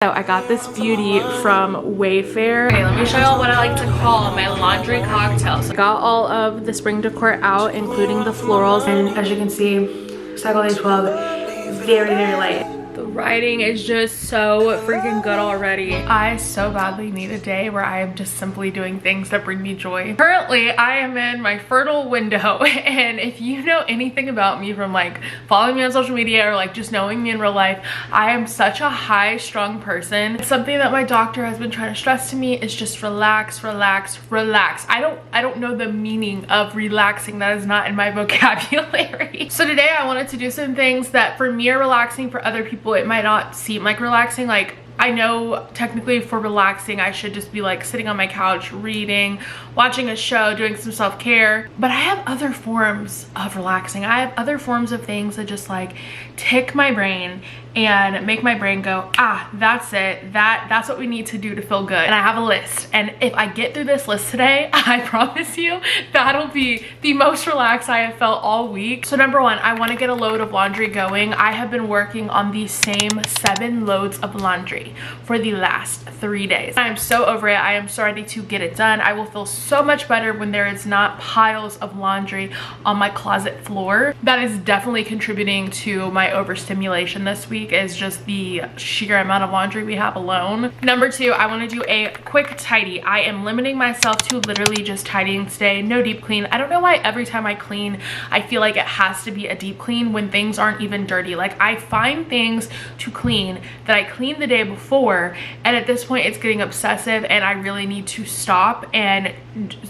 So I got this beauty from Wayfair. Okay, let me show y'all what I like to call my laundry cocktail. So I got all of the spring decor out, including the florals. And as you can see, cycle day 12, very, very light. The writing is just so freaking good already. I so badly need a day where I am just simply doing things that bring me joy. Currently, I am in my fertile window, and if you know anything about me from like following me on social media or like just knowing me in real life, I am such a high-strung person. Something that my doctor has been trying to stress to me is just relax, relax, relax. I don't know the meaning of relaxing. That is not in my vocabulary. So today I wanted to do some things that for me are relaxing, for other people it might not seem like relaxing. Like, I know technically for relaxing I should just be like sitting on my couch reading, watching a show, doing some self-care, but I have other forms of relaxing. I have other forms of things that just like tick my brain and make my brain go, ah, that's it, that's what we need to do to feel good. And I have a list, and if I get through this list today, I promise you that'll be the most relaxed I have felt all week. So number one, I want to get a load of laundry going. I have been working on the same 7 loads of laundry for the last 3 days. I am so over it. I am so ready to get it done. I will feel so much better when there is not piles of laundry on my closet floor. That is definitely contributing to my overstimulation this week, is just the sheer amount of laundry we have alone. Number two, I want to do a quick tidy. I am limiting myself to literally just tidying today. No deep clean. I don't know why every time I clean I feel like it has to be a deep clean when things aren't even dirty. Like, I find things to clean that I cleaned the day before, and at this point it's getting obsessive and I really need to stop and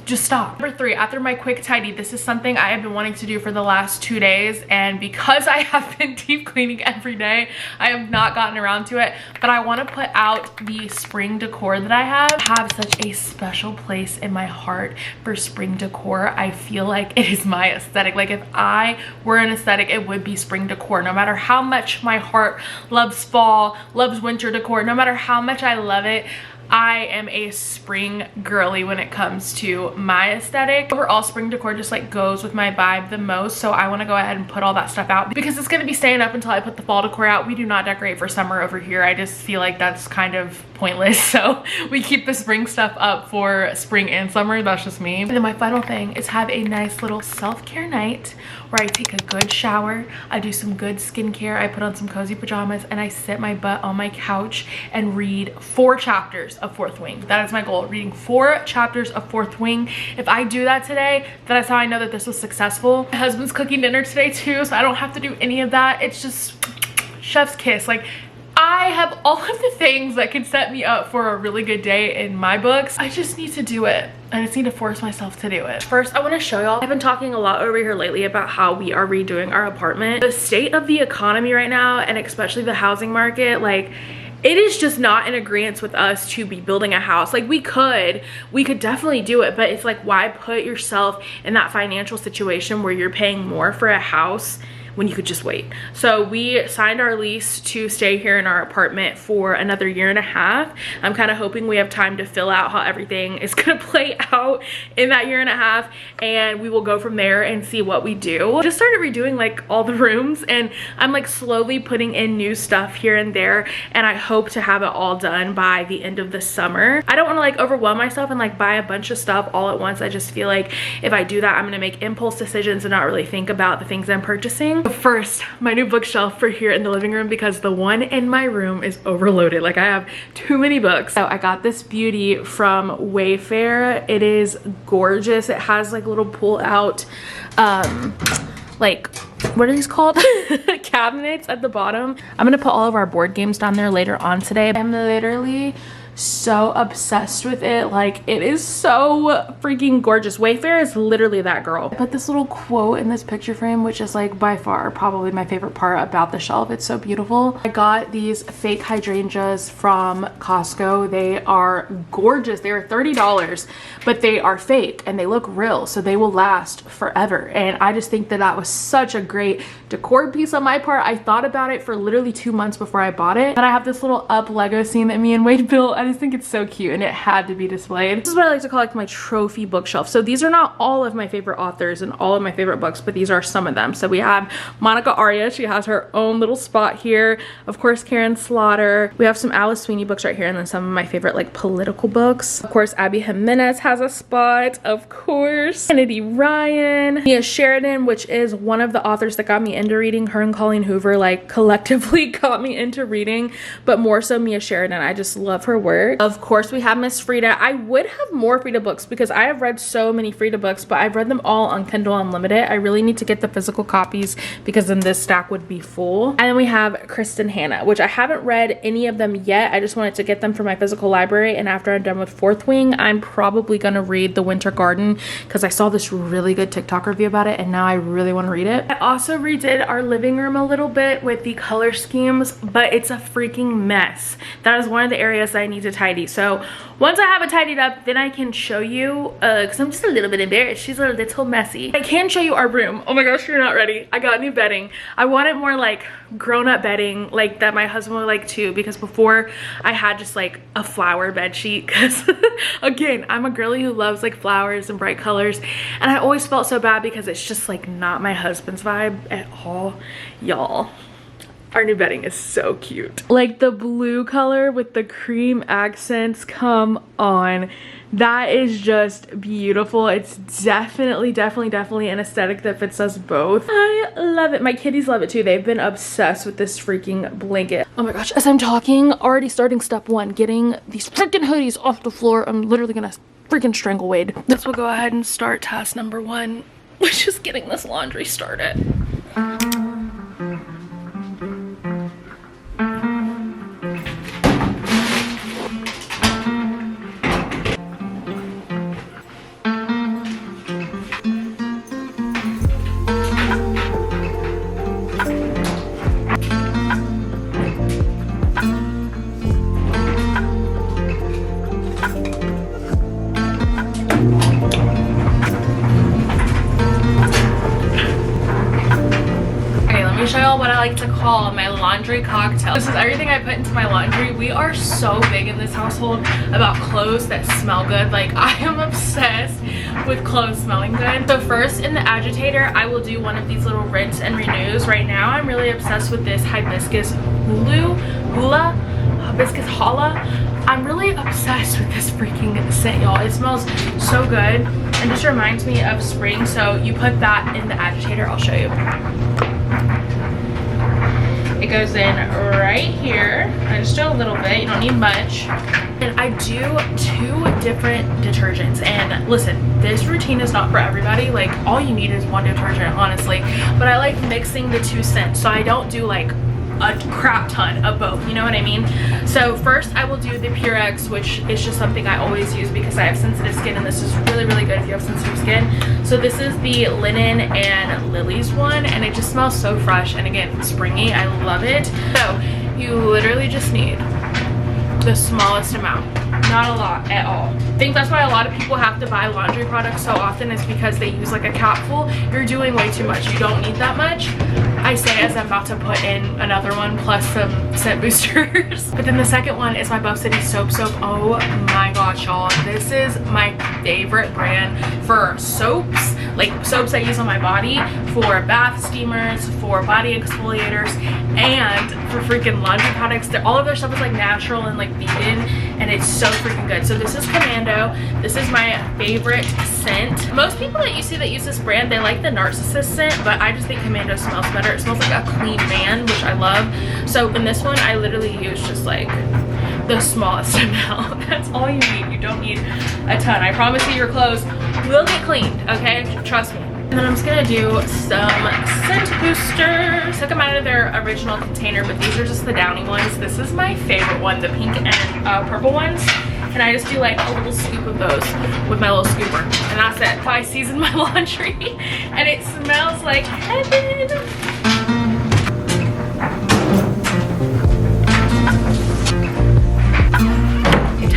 just stop. Number three, after my quick tidy, this is something I have been wanting to do for the last 2 days, and because I have been deep cleaning every day, I have not gotten around to it, but I want to put out the spring decor that I have such a special place in my heart for spring decor. I feel like it is my aesthetic. Like, if I were an aesthetic, it would be spring decor. No matter how much my heart loves fall, loves winter decor, no matter how much I love it, I am a spring girly when it comes to my aesthetic. Overall, spring decor just like goes with my vibe the most, so I want to go ahead and put all that stuff out because it's going to be staying up until I put the fall decor out. We do not decorate for summer over here. I just feel like that's kind of pointless, so we keep the spring stuff up for spring and summer. That's just me. And then my final thing is have a nice little self-care night where I take a good shower, I do some good skincare, I put on some cozy pajamas, and I sit my butt on my couch and read 4 chapters of Fourth Wing. That is my goal, reading 4 chapters of Fourth Wing. If I do that today, that's how I know that this was successful. My husband's cooking dinner today too, so I don't have to do any of that. It's just chef's kiss. Like, I have all of the things that can set me up for a really good day in my books. I just need to do it. I just need to force myself to do it. First, I want to show y'all, I've been talking a lot over here lately about how we are redoing our apartment. The state of the economy right now, and especially the housing market, like, it is just not in agreement with us to be building a house. Like, we could definitely do it, but it's like, why put yourself in that financial situation where you're paying more for a house when you could just wait? So we signed our lease to stay here in our apartment for another 1.5 years. I'm kind of hoping we have time to fill out how everything is gonna play out in that 1.5 years, and we will go from there and see what we do. Just started redoing like all the rooms, and I'm like slowly putting in new stuff here and there, and I hope to have it all done by the end of the summer. I don't want to like overwhelm myself and like buy a bunch of stuff all at once. I just feel like if I do that, I'm gonna make impulse decisions and not really think about the things I'm purchasing. First, my new bookshelf for here in the living room, because the one in my room is overloaded. Like, I have too many books. So I got this beauty from Wayfair. It is gorgeous. It has like little pull out like, what are these called? Cabinets at the bottom. I'm gonna put all of our board games down there later on today. I'm literally so obsessed with it. Like, it is so freaking gorgeous. Wayfair is literally that girl. I put this little quote in this picture frame, which is like by far probably my favorite part about the shelf. It's so beautiful. I got these fake hydrangeas from Costco. They are gorgeous. They are $30, but they are fake and they look real, so they will last forever. And I just think that that was such a great decor piece on my part. I thought about it for literally 2 months before I bought it. Then I have this little up Lego scene that me and Wade built, and just think it's so cute and it had to be displayed. This is what I like to call like my trophy bookshelf. So these are not all of my favorite authors and all of my favorite books, but these are some of them. So we have Monica Aria. She has her own little spot here. Of course, Karen Slaughter. We have some Alice Sweeney books right here, and then some of my favorite like political books. Of course, Abby Jimenez has a spot. Of course, Kennedy Ryan. Mia Sheridan, which is one of the authors that got me into reading. Her and Colleen Hoover like collectively got me into reading, but more so Mia Sheridan. I just love her work. Of course, we have Miss Frida. I would have more Frida books because I have read so many Frida books, but I've read them all on Kindle Unlimited. I really need to get the physical copies because then this stack would be full. And then we have Kristen Hanna, which I haven't read any of them yet. I just wanted to get them for my physical library, and after I'm done with Fourth Wing, I'm probably gonna read The Winter Garden because I saw this really good TikTok review about it and now I really want to read it. I also redid our living room a little bit with the color schemes, but it's a freaking mess. That is one of the areas that I need to tidy. So once I have it tidied up, then I can show you, because I'm just a little bit embarrassed. She's a little messy. I can show you our room. Oh my gosh, you're not ready. I got new bedding. I wanted more like grown-up bedding like that my husband would like too, because before I had just like a flower bed sheet because again, I'm a girly who loves like flowers and bright colors, and I always felt so bad because it's just like not my husband's vibe at all. Y'all, our new bedding is so cute. Like the blue color with the cream accents, come on. That is just beautiful. It's definitely an aesthetic that fits us both. I love it. My kitties love it too. They've been obsessed with this freaking blanket. Oh my gosh, as I'm talking, already starting step one, getting these freaking hoodies off the floor. I'm literally gonna freaking strangle Wade. Let's go ahead and start task number one, which is getting this laundry started. What I like to call my laundry cocktail. This is everything I put into my laundry. We are so big in this household about clothes that smell good. Like, I am obsessed with clothes smelling good. So first, in the agitator, I will do one of these little rinse and renews. Right now, I'm really obsessed with this hibiscus hibiscus holla. I'm really obsessed with this freaking scent, y'all. It smells so good and just reminds me of spring. So you put that in the agitator. I'll show you. It goes in right here. I just do a little bit, you don't need much. And I do 2 different detergents. And listen, this routine is not for everybody. Like, all you need is one detergent, honestly. But I like mixing the 2 scents, so I don't do like a crap ton of both, you know what I mean? So first I will do the Purex, which is just something I always use because I have sensitive skin, and this is really good if you have sensitive skin. So this is the linen and lilies one, and it just smells so fresh and again springy. I love it. So you literally just need the smallest amount, not a lot at all. I think that's why a lot of people have to buy laundry products so often, is because they use like a capful. You're doing way too much. You don't need that much. I say as I'm about to put in another one plus some scent boosters. But then the second one is my Buff City soap. Oh my gosh, y'all, this is my favorite brand for soaps, like soaps I use on my body, for bath steamers, for body exfoliators, and for freaking laundry products. All of their stuff is like natural and like vegan, and it's so freaking good. So this is Commando. This is my favorite scent. Most people that you see that use this brand, they like the Narcissist scent, but I just think Commando smells better. It smells like a clean man, which I love. So in this one, I literally use just like the smallest amount. That's all you need. You don't need a ton. I promise you, your clothes will get cleaned, okay? Trust me. And then I'm just gonna do some scent boosters. Took them out of their original container, but these are just the downy ones. This is my favorite one, the pink and purple ones. And I just do like a little scoop of those with my little scooper. And that's it. So I season my laundry and it smells like heaven.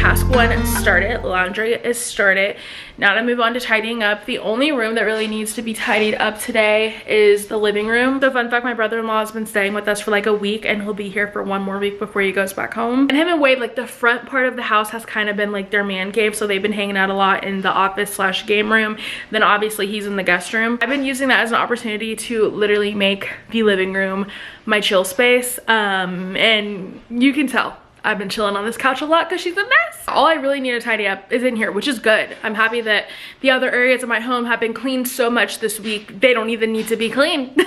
task 1 started. Laundry is started. Now to move on to tidying up. The only room that really needs to be tidied up today is the living room. So fun fact, my brother-in-law has been staying with us for like a week, and he'll be here for 1 more week before he goes back home. And him and Wade, like the front part of the house has kind of been like their man cave, so they've been hanging out a lot in the office / game room. Then obviously he's in the guest room. I've been using that as an opportunity to literally make the living room my chill space, and you can tell I've been chilling on this couch a lot because she's a mess. All I really need to tidy up is in here, which is good. I'm happy that the other areas of my home have been cleaned so much this week, they don't even need to be cleaned.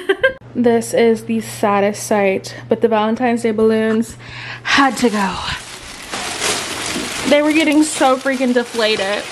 This is the saddest sight, but the Valentine's Day balloons had to go. They were getting so freaking deflated.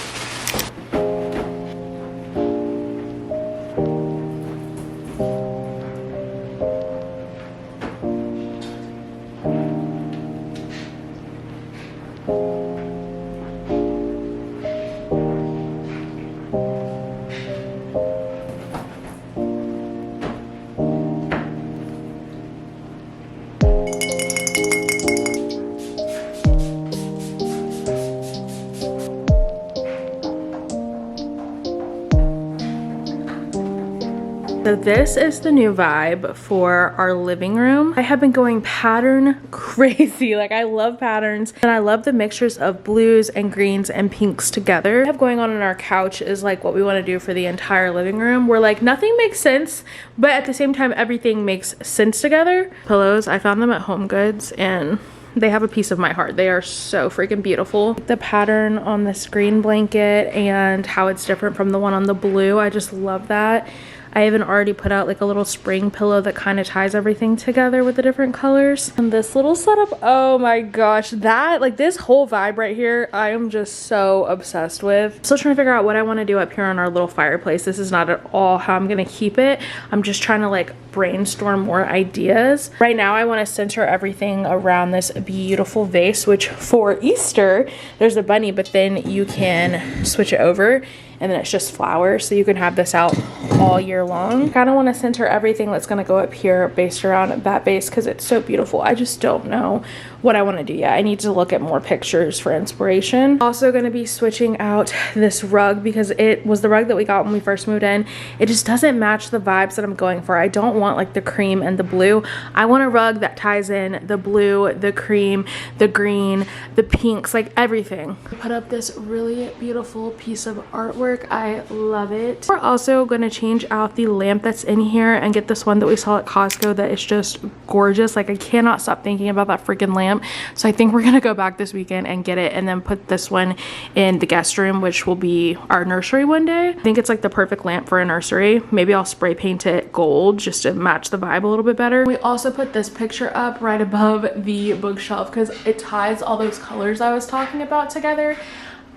So this is the new vibe for our living room. I have been going pattern crazy. Like, I love patterns, and I love the mixtures of blues and greens and pinks together. What we have going on our couch is like what we want to do for the entire living room, where like nothing makes sense, but at the same time everything makes sense together. Pillows, I found them at HomeGoods, and they have a piece of my heart. They are so freaking beautiful. The pattern on this green blanket and how it's different from the one on the blue, I just love that. I even already put out like a little spring pillow that kind of ties everything together with the different colors. And this little setup, oh my gosh, that, like this whole vibe right here, I am just so obsessed with. Still trying to figure out what I want to do up here on our little fireplace. This is not at all how I'm gonna keep it. I'm just trying to like brainstorm more ideas. Right now I want to center everything around this beautiful vase, which for Easter, there's a bunny, but then you can switch it over and then it's just flowers, so you can have this out all year long. Kind of want to center everything that's going to go up here based around that base because it's so beautiful. I just don't know what I want to do yet. I need to look at more pictures for inspiration. Also going to be switching out this rug because it was the rug that we got when we first moved in. It just doesn't match the vibes that I'm going for. I don't want like the cream and the blue. I want a rug that ties in the blue, the cream, the green, the pinks, like everything. I put up this really beautiful piece of artwork. I love it. We're also going to change out the lamp that's in here and get this one that we saw at Costco that is just gorgeous. Like, I cannot stop thinking about that freaking lamp. So I think we're going to go back this weekend and get it and then put this one in the guest room, which will be our nursery one day. I think it's like the perfect lamp for a nursery. Maybe I'll spray paint it gold just to match the vibe a little bit better. We also put this picture up right above the bookshelf because it ties all those colors I was talking about together.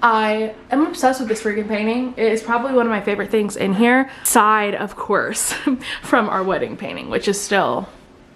I am obsessed with this freaking painting. It is probably one of my favorite things in here, aside of course from our wedding painting, which is still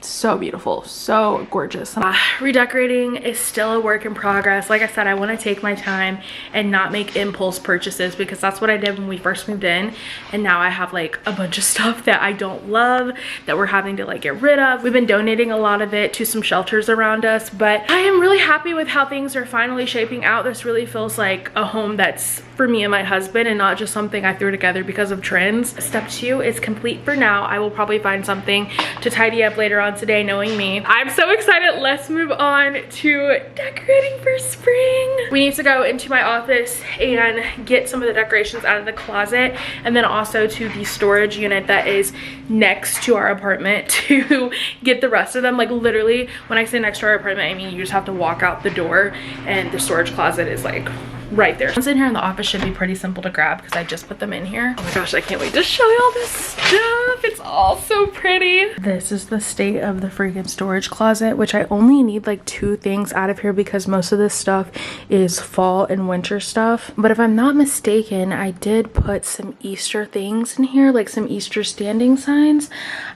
so beautiful, so gorgeous. Redecorating is still a work in progress. Like I said, I want to take my time and not make impulse purchases because that's what I did when we first moved in, and now I have like a bunch of stuff that I don't love that we're having to like get rid of. We've been donating a lot of it to some shelters around us, but I am really happy with how things are finally shaping out. This really feels like a home that's for me and my husband and not just something I threw together because of trends. Step 2 is complete for now. I will probably find something to tidy up later on today, knowing me. I'm so excited. Let's move on to decorating for spring. We need to go into my office and get some of the decorations out of the closet, and then also to the storage unit that is next to our apartment to get the rest of them. Like, literally, when I say next to our apartment, I mean you just have to walk out the door and the storage closet is like right there. Ones in here in the office should be pretty simple to grab because I just put them in here. Oh my gosh, I can't wait to show you all this stuff. It's all so pretty. This is the state of the freaking storage closet, which I only need like 2 things out of here because most of this stuff is fall and winter stuff. But if I'm not mistaken, I did put some Easter things in here, like some Easter standing signs.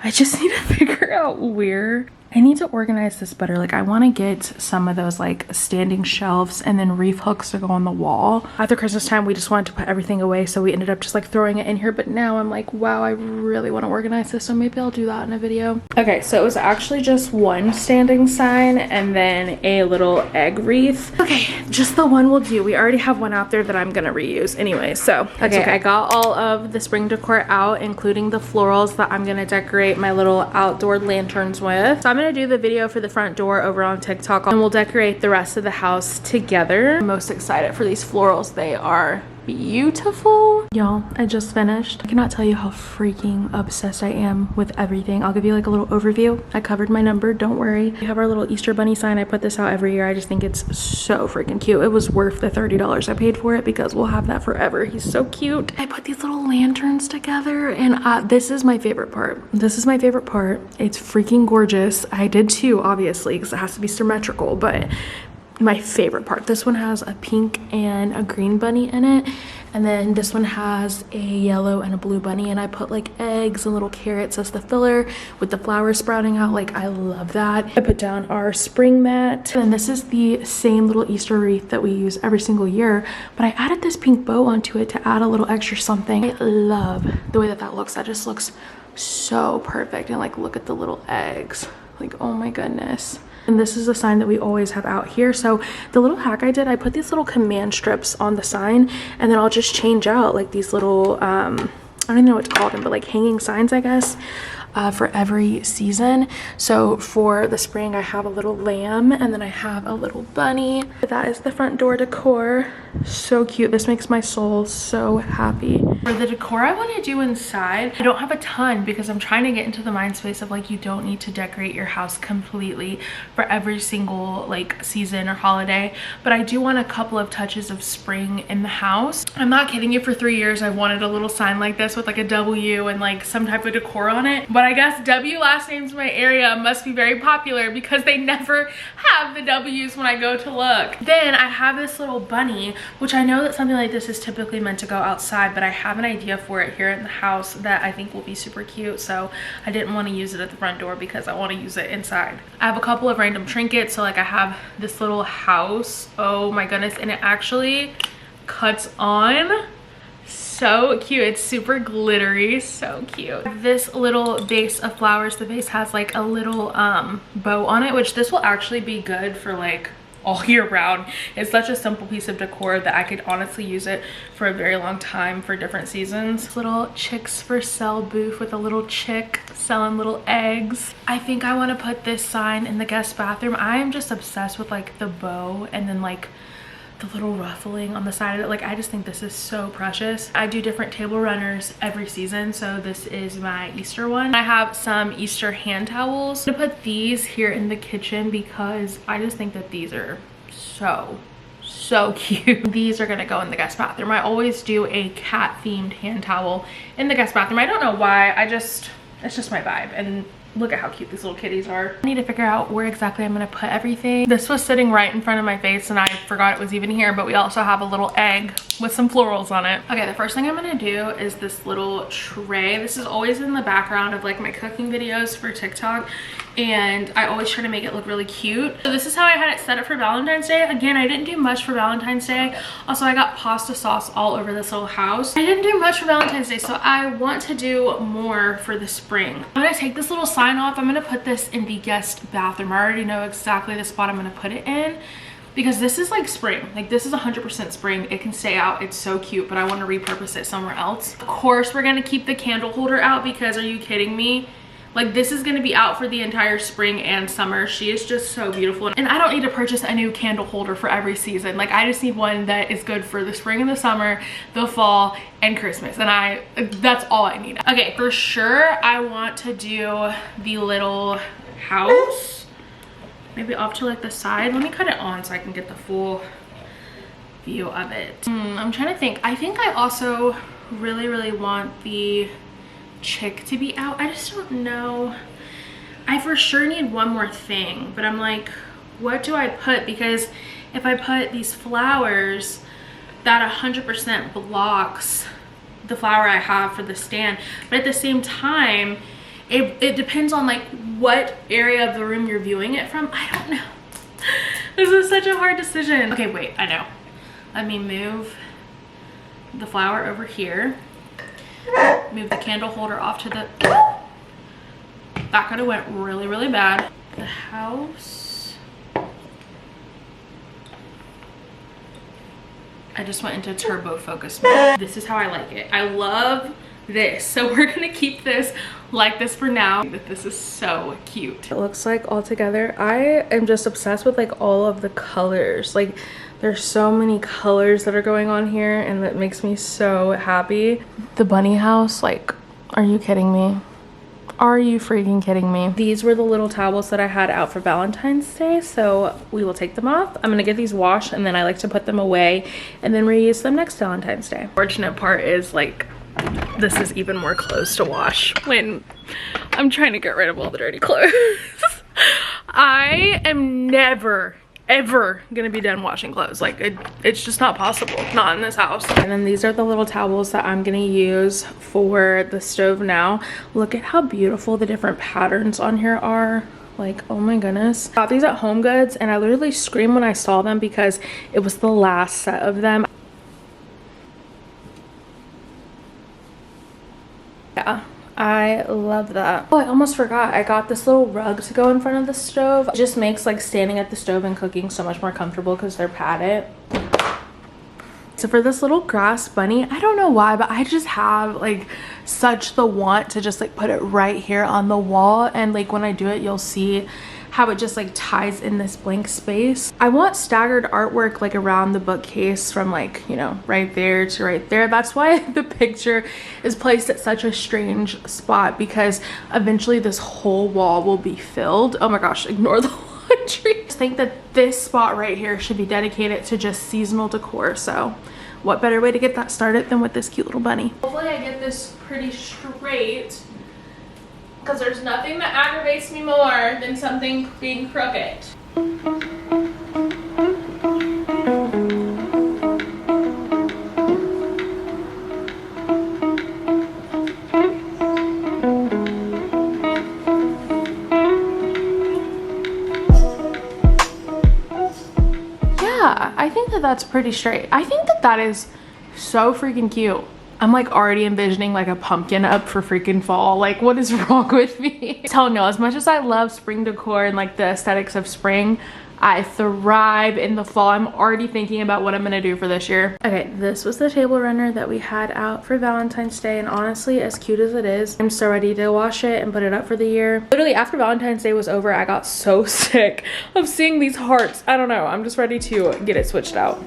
I just need to figure out where I need to organize this better. Like I want to get some of those like standing shelves and then reef hooks to go on the wall. After Christmas time, we just wanted to put everything away, so we ended up just like throwing it in here. But now I'm like, wow, I really want to organize this, so maybe I'll do that in a video. Okay, so it was actually just one standing sign and then a little egg wreath. Okay, just the one will do. We already have one out there that I'm gonna reuse anyway, so okay. I got all of the spring decor out, including the florals that I'm gonna decorate my little outdoor lanterns with. So I'm gonna do the video for the front door over on TikTok, and we'll decorate the rest of the house together. I'm most excited for these florals. They are beautiful. Y'all, I just finished. I cannot tell you how freaking obsessed I am with everything. I'll give you like a little overview. I covered my number, don't worry. We have our little Easter bunny sign. I put this out every year. I just think it's so freaking cute. It was worth the $30 I paid for it because we'll have that forever. He's so cute. I put these little lanterns together, and this is my favorite part. This is my favorite part. It's freaking gorgeous. I did too, obviously, because it has to be symmetrical, but my favorite part, this one has a pink and a green bunny in it, and then this one has a yellow and a blue bunny, and I put like eggs and little carrots as the filler with the flowers sprouting out. Like I love that. I put down our spring mat, and this is the same little Easter wreath that we use every single year, but I added this pink bow onto it to add a little extra something. I love the way that that looks. That just looks so perfect. And like, look at the little eggs. Like, oh my goodness. And this is a sign that we always have out here. So the little hack I did, I put these little command strips on the sign, and then I'll just change out like these little, I don't even know what to call them, but like hanging signs, I guess, for every season. So for the spring, I have a little lamb, and then I have a little bunny. That is the front door decor. So cute. This makes my soul so happy. For the decor I want to do inside, I don't have a ton because I'm trying to get into the mind space of like, you don't need to decorate your house completely for every single like season or holiday, but I do want a couple of touches of spring in the house. I'm not kidding you, for 3 years I wanted a little sign like this with like a W and like some type of decor on it, but I guess W last names in my area must be very popular because they never have the W's when I go to look. Then I have this little bunny, which I know that something like this is typically meant to go outside, but I have an idea for it here in the house that I think will be super cute, so I didn't want to use it at the front door because I want to use it inside. I have a couple of random trinkets, so like I have this little house, oh my goodness, and it actually cuts on. So cute. It's super glittery, so cute. This little vase of flowers, the vase has like a little bow on it, which this will actually be good for like all year round. It's such a simple piece of decor that I could honestly use it for a very long time for different seasons. Little chicks for sale booth with a little chick selling little eggs. I think I want to put this sign in the guest bathroom. I am just obsessed with like the bow and then like the little ruffling on the side of it. Like, I just think this is so precious. I do different table runners every season, so this is my Easter one. I have some Easter hand towels. I'm gonna put these here in the kitchen because I just think that these are so cute. These are gonna go in the guest bathroom. I always do a cat themed hand towel in the guest bathroom. I don't know why, it's just my vibe. And look at how cute these little kitties are. I need to figure out where exactly I'm gonna put everything. This was sitting right in front of my face and I forgot it was even here, but we also have a little egg with some florals on it. Okay, the first thing I'm gonna do is this little tray. This is always in the background of like my cooking videos for TikTok, and I always try to make it look really cute. So this is how I had it set up for Valentine's Day. Again, I didn't do much for Valentine's Day. Also, I got pasta sauce all over this little house. I didn't do much for Valentine's Day, so I want to do more for the spring. I'm gonna take this little sign off. I'm gonna put this in the guest bathroom. I already know exactly the spot I'm gonna put it in because this is like spring. Like, this is 100% spring. It can stay out. It's so cute, but I want to repurpose it somewhere else. Of course, we're gonna keep the candle holder out because, are you kidding me? Like, this is gonna be out for the entire spring and summer. She is just so beautiful. And I don't need to purchase a new candle holder for every season. Like, I just need one that is good for the spring and the summer, the fall, and Christmas. And that's all I need. Okay, for sure, I want to do the little house. Maybe off to like the side. Let me cut it on so I can get the full view of it. I'm trying to think. I think I also really want the chick to be out. I just don't know. I for sure need one more thing, but I'm like, what do I put? Because if I put these flowers, that 100% blocks the flower I have for the stand, but at the same time, It depends on like what area of the room you're viewing it from. I don't know. This is such a hard decision. Okay, wait, I know. Let me move the flower over here. Move the candle holder off to the... That could have went really, really bad. The house... I just went into turbo focus mode. This is how I like it. I love this. So we're gonna keep this like this for now. This is so cute. It looks like all together. I am just obsessed with like all of the colors. Like there's so many colors that are going on here and that makes me so happy. The bunny house, like, are you kidding me? Are you freaking kidding me? These were the little towels that I had out for Valentine's Day, so we will take them off. I'm gonna get these washed and then I like to put them away and then reuse them next Valentine's Day. Fortunate part is like this is even more clothes to wash when I'm trying to get rid of all the dirty clothes. I am never ever gonna be done washing clothes. Like it's just not possible, not in this house. And then these are the little towels that I'm gonna use for the stove now. Look at how beautiful the different patterns on here are. Like, oh my goodness. Got these at Home Goods and I literally screamed when I saw them because it was the last set of them. Yeah, I love that. Oh, I almost forgot. I got this little rug to go in front of the stove. It just makes like standing at the stove and cooking so much more comfortable because they're padded. So for this little grass bunny, I don't know why, but I just have like such the want to just like put it right here on the wall. And like when I do it, you'll see how it just like ties in this blank space. I want staggered artwork like around the bookcase from like, you know, right there to right there. That's why the picture is placed at such a strange spot, because eventually this whole wall will be filled. Oh my gosh, ignore the laundry. I think that this spot right here should be dedicated to just seasonal decor. So what better way to get that started than with this cute little bunny? Hopefully I get this pretty straight, because there's nothing that aggravates me more than something being crooked. Yeah, I think that that's pretty straight. I think that that is so freaking cute. I'm like already envisioning like a pumpkin up for freaking fall. Like, what is wrong with me? I'm telling you, as much as I love spring decor and like the aesthetics of spring, I thrive in the fall. I'm already thinking about what I'm gonna do for this year. Okay, this was the table runner that we had out for Valentine's Day, and honestly, as cute as it is, I'm so ready to wash it and put it up for the year. Literally after Valentine's Day was over, I got so sick of seeing these hearts. I don't know, I'm just ready to get it switched out.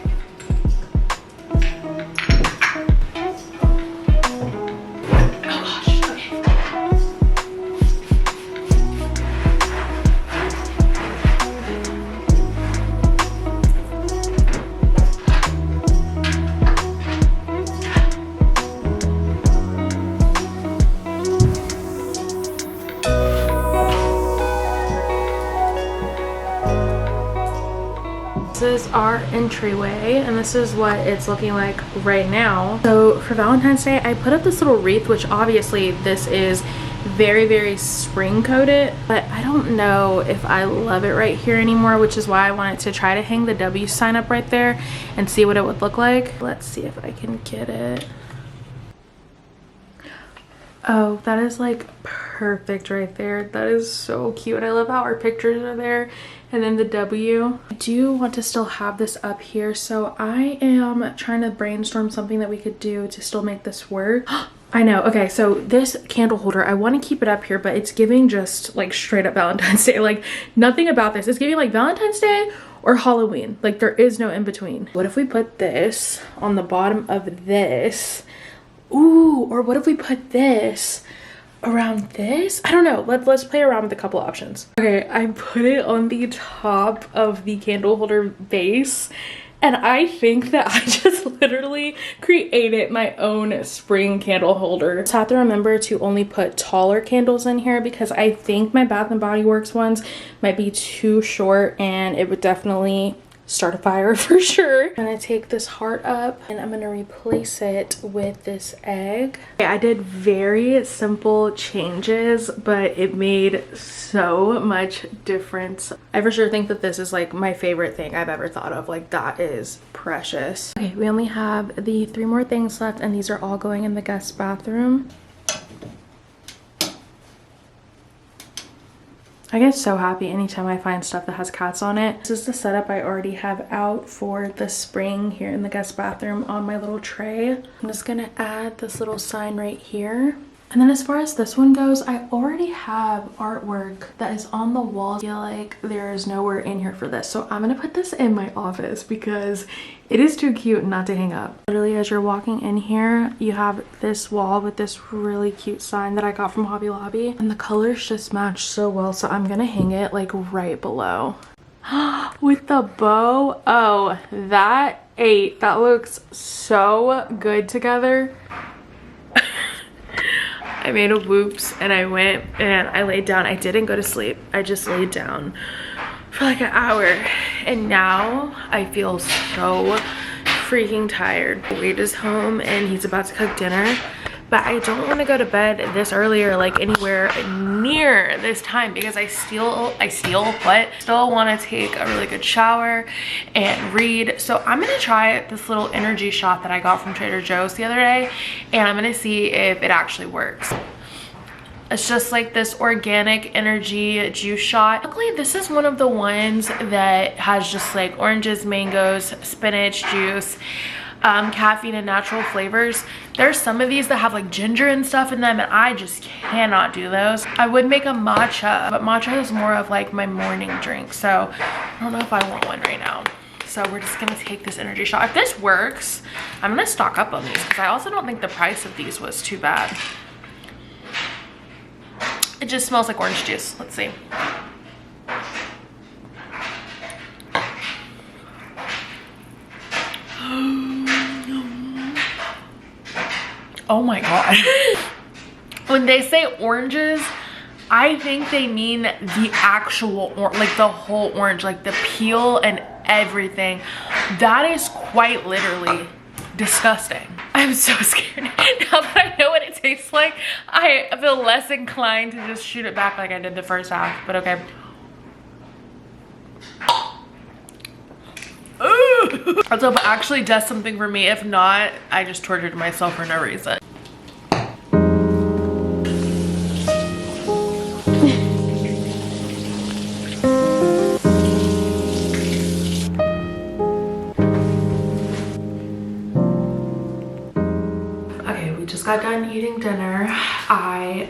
This is our entryway and this is what it's looking like right now. So for Valentine's Day, I put up this little wreath, which obviously this is very, very spring coated, but I don't know if I love it right here anymore, which is why I wanted to try to hang the W sign up right there and see what it would look like. Let's see if I can get it. Oh, that is like perfect right there. That is so cute. I love how our pictures are there and then the W. I do want to still have this up here, so I am trying to brainstorm something that we could do to still make this work. I know. Okay, so this candle holder, I want to keep it up here, but it's giving just like straight up Valentine's Day. Like nothing about this. It's giving like Valentine's Day or Halloween. Like there is no in between. What if we put this on the bottom of this? Ooh, or what if we put this around this? I don't know. Let's play around with a couple options. Okay, I put it on the top of the candle holder base, and I think that I just literally created my own spring candle holder. Just have to remember to only put taller candles in here because I think my Bath and Body Works ones might be too short and it would definitely start a fire for sure. I'm gonna take this heart up and I'm gonna replace it with this egg. I did very simple changes, but it made so much difference. I for sure think that this is like my favorite thing I've ever thought of. Like, that is precious. Okay, we only have the 3 more things left, and these are all going in the guest bathroom. I get so happy anytime I find stuff that has cats on it. This is the setup I already have out for the spring here in the guest bathroom on my little tray. I'm just gonna add this little sign right here. And then as far as this one goes, I already have artwork that is on the wall. I feel like there is nowhere in here for this. So I'm gonna put this in my office because it is too cute not to hang up. Literally, as you're walking in here, you have this wall with this really cute sign that I got from Hobby Lobby. And the colors just match so well. So I'm gonna hang it like right below. With the bow. Oh, that looks so good together. I made a whoops and I went and I laid down. I didn't go to sleep. I just laid down for like an hour. And now I feel so freaking tired. Wade is home and he's about to cook dinner. But I don't want to go to bed this early or like anywhere near this time because I still want to take a really good shower and read. So I'm going to try this little energy shot that I got from Trader Joe's the other day, and I'm going to see if it actually works. It's just like this organic energy juice shot. Luckily, this is one of the ones that has just like oranges, mangoes, spinach juice, caffeine and natural flavors. There's some of these that have like ginger and stuff in them, and I just cannot do those. I would make a matcha, but matcha is more of like my morning drink, so I don't know if I want one right now. So we're just gonna take this energy shot. If this works, I'm gonna stock up on these because I also don't think the price of these was too bad. It just smells like orange juice. Let's see. Oh my god. When they say oranges, I think they mean the actual like the whole orange, like the peel and everything. That is quite literally disgusting. I'm so scared. Now that I know what it tastes like, I feel less inclined to just shoot it back like I did the first half, but okay. Let's hope it actually does something for me. If not, I just tortured myself for no reason. Okay, we just got done eating dinner.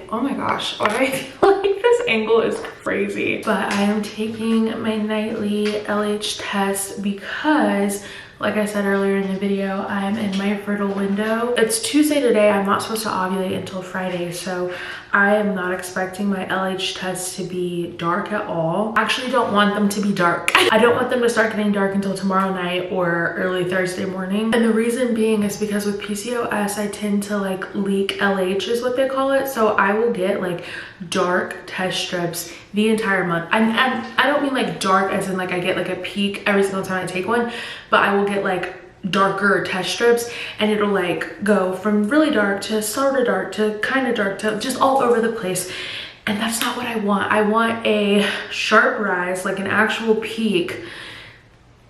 Oh my gosh, why do I feel like this angle is crazy? But I am taking my nightly LH test because, like I said earlier in the video, I'm in my fertile window. It's Tuesday today. I'm not supposed to ovulate until Friday, so I am not expecting my LH tests to be dark at all. I actually don't want them to be dark. I don't want them to start getting dark until tomorrow night or early Thursday morning. And the reason being is because with PCOS, I tend to like leak LH is what they call it. So I will get like dark test strips the entire month. I don't mean like dark as in like I get like a peak every single time I take one, but I will get like darker test strips, and it'll like go from really dark to sort of dark to kind of dark to just all over the place. And that's not what I want. I want a sharp rise, like an actual peak,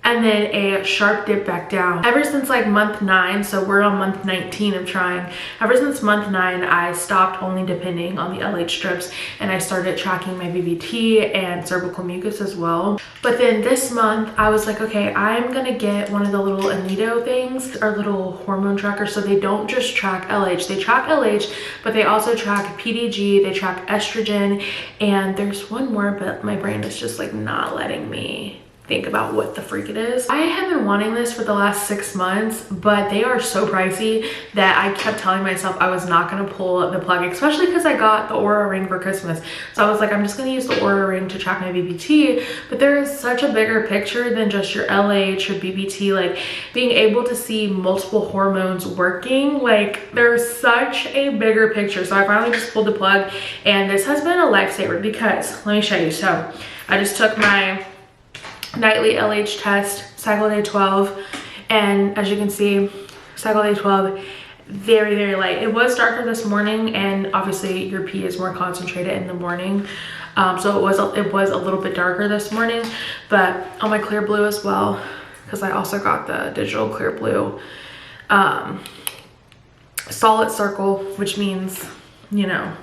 and then a sharp dip back down. Ever since like month 9, so we're on month 19 of trying. Ever since month 9, I stopped only depending on the LH strips and I started tracking my VVT and cervical mucus as well. But then this month I was like, okay, I'm gonna get one of the little Anido things, our little hormone tracker. So they don't just track LH, they track LH, but they also track PDG, they track estrogen, and there's one more, but my brain is just like not letting me think about what the freak it is. I have been wanting this for the last 6 months, but they are so pricey that I kept telling myself I was not gonna pull the plug, especially because I got the Aura ring for Christmas. So I was like, I'm just gonna use the Aura ring to track my BBT, but there is such a bigger picture than just your LH or BBT. Like being able to see multiple hormones working, like there's such a bigger picture. So I finally just pulled the plug, and this has been a lifesaver because, let me show you. So I just took my nightly LH test. cycle day 12, and as you can see, cycle day 12, very, very light. It was darker this morning, and obviously your pee is more concentrated in the morning. So it was a little bit darker this morning, but on my clear blue as well, because I also got the digital clear blue solid circle, which means, you know,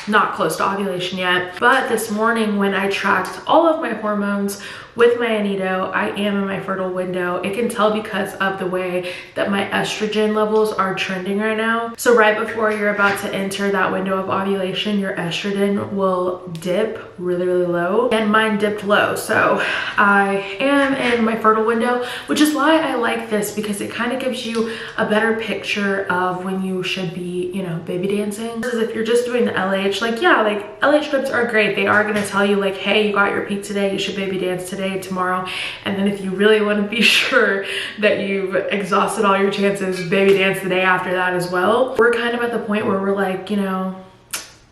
not close to ovulation yet. But this morning when I tracked all of my hormones with my Anito, I am in my fertile window. It can tell because of the way that my estrogen levels are trending right now. So right before you're about to enter that window of ovulation, your estrogen will dip really, really low, and mine dipped low. So I am in my fertile window, which is why I like this, because it kind of gives you a better picture of when you should be, you know, baby dancing. Because if you're just doing the LH, like, yeah, like LH strips are great. They are going to tell you like, hey, you got your peak today, you should baby dance today, tomorrow. And then if you really want to be sure that you've exhausted all your chances, baby dance the day after that as well. We're kind of at the point where we're like, you know,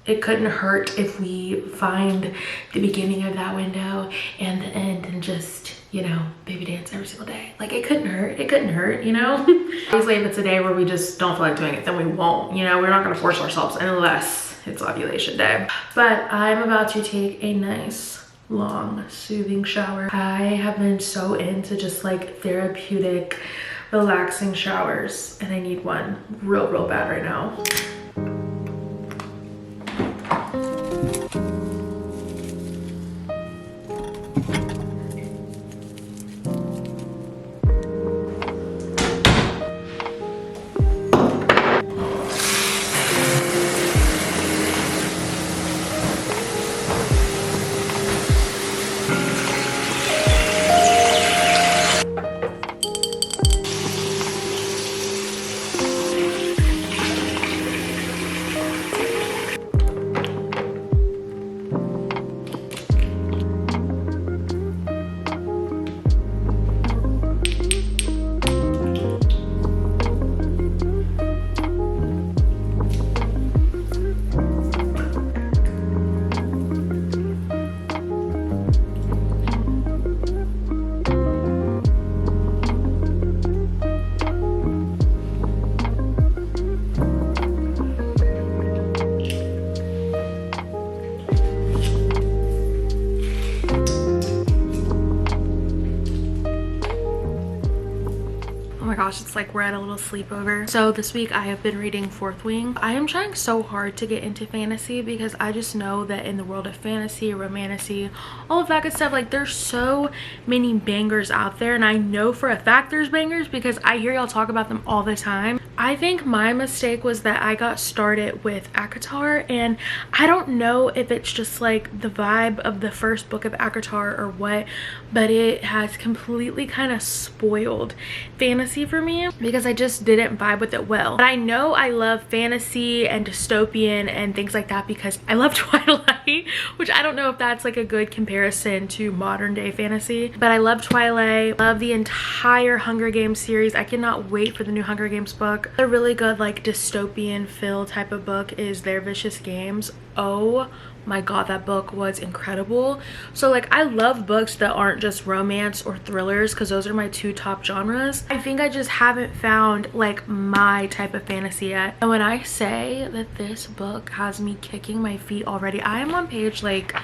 it couldn't hurt if we find the beginning of that window and the end and just, you know, baby dance every single day. Like, it couldn't hurt. It couldn't hurt, you know? Obviously, if it's a day where we just don't feel like doing it, then we won't. You know, we're not going to force ourselves unless it's ovulation day. But I'm about to take a nice long soothing shower. I have been so into just like therapeutic relaxing showers, and I need one real bad right now. It's like we're at a little sleepover. So this week I have been reading Fourth Wing. I am trying so hard to get into fantasy because I just know that in the world of fantasy, romantasy, all of that good stuff, like there's so many bangers out there, and I know for a fact there's bangers because I hear y'all talk about them all the time. I think my mistake was that I got started with ACOTAR, and I don't know if it's just like the vibe of the first book of ACOTAR or what, but it has completely kind of spoiled fantasy for me because I just didn't vibe with it well. But I know I love fantasy and dystopian and things like that because I love Twilight, which I don't know if that's like a good comparison to modern day fantasy, but I love Twilight, love the entire Hunger Games series. I cannot wait for the new Hunger Games book. A really good like dystopian feel type of book is Their Vicious Games. Oh my god, that book was incredible. So like I love books that aren't just romance or thrillers because those are my two top genres. I think I just haven't found like my type of fantasy yet. And when I say that this book has me kicking my feet already, I am on page like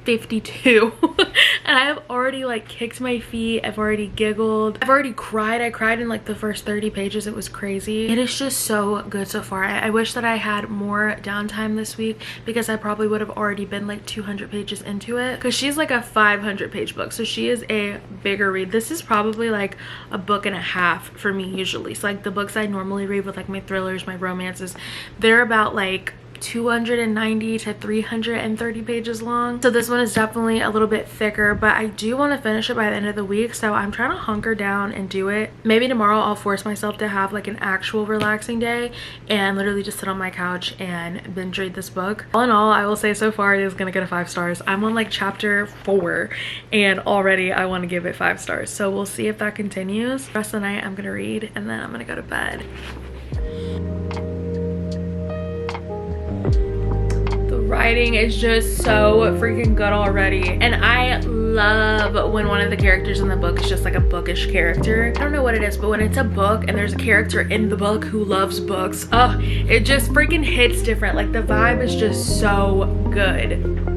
52 and I have already like kicked my feet. I've already giggled, I've already cried. I cried in like the first 30 pages. It was crazy. It is just so good so far. I wish that I had more downtime this week because I probably would have already been like 200 pages into it, because she's like a 500 page book, so she is a bigger read. This is probably like a book and a half for me usually. So like the books I normally read with like my thrillers, my romances, they're about like 290 to 330 pages long. So this one is definitely a little bit thicker, but I do want to finish it by the end of the week, so I'm trying to hunker down and do it. Maybe tomorrow I'll force myself to have like an actual relaxing day and literally just sit on my couch and binge read this book. All in all, I will say so far it is gonna get a 5 stars. I'm on like chapter 4 and already I want to give it 5 stars, so we'll see if that continues. The rest of the night I'm gonna read and then I'm gonna go to bed. writing is just so freaking good already. And I love when one of the characters in the book is just like a bookish character. I don't know what it is, but when it's a book and there's a character in the book who loves books, it just freaking hits different. Like the vibe is just so good.